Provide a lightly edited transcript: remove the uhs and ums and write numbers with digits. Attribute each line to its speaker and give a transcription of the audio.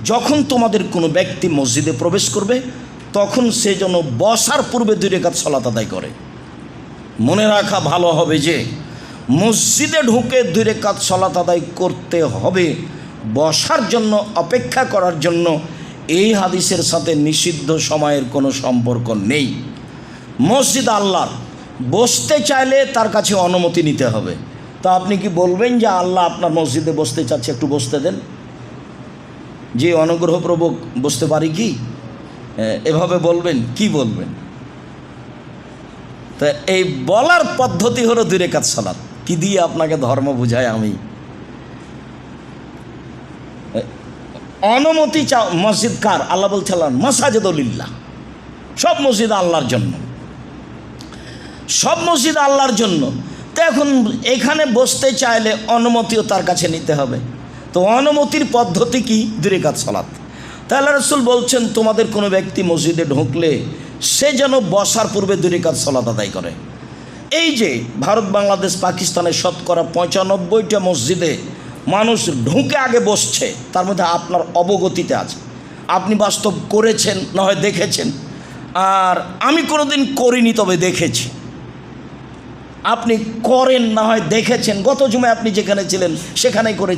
Speaker 1: যখন তোমাদের কোনো ব্যক্তি মসজিদে প্রবেশ করবে তখন সে যেন বসার পূর্বে 2 রাকাত সালাত আদায় করে। মনে রাখা ভালো হবে যে মসজিদে ঢুকে 2 রাকাত সালাত আদায় করতে হবে, বসার জন্য অপেক্ষা করার জন্য এই হাদিসের সাথে নিষিদ্ধ সময়ের কোনো সম্পর্ক নেই। মসজিদ আল্লাহর, বসতে চাইলে তার কাছে অনুমতি নিতে হবে। তা আপনি কি বলবেন যে আল্লাহ আপনার মসজিদে বসতে চাচ্ছে, একটু বসতে দেন, যে অনুগ্রহপূর্বক বসতে পারি কি? এভাবে বলবেন? কি বলবেন? তা এই বলার পদ্ধতি হলো 2 রাকাত সালাত। কি দিয়ে আপনাকে ধর্ম বুঝায় আমি? অনুমতি চাও। মসজিদ কার? আল্লাহ বলছিলেন মাসাজিদুলিল্লাহ, সব মসজিদ আল্লাহর জন্য, সব মসজিদ আল্লাহর জন্য। তো এখন এখানে বসতে চাইলে অনুমতিও তার কাছে নিতে হবে। তো অনুমতির পদ্ধতি কি? 2 রাকাত সালাত। তাহলে রাসূল বলছেন তোমাদের কোনো ব্যক্তি মসজিদে ঢুকলে সে যেন বসার পূর্বে 2 রাকাত সালাত আদায় করে। এই যে ভারত, বাংলাদেশ, পাকিস্তানের শতকরা 95টা মসজিদে মানুষ ঢুকে আগে বসছে, তার মধ্যে আপনার অবগতিতে আছে, আপনি বাস্তব করেছেন না হয় দেখেছেন, আর আমি কোনোদিন করিনি তবে দেখেছি। আপনি করেন না হয় দেখেছেন, গত জুমায় আপনি যেখানে ছিলেন সেখানেই করেছেন।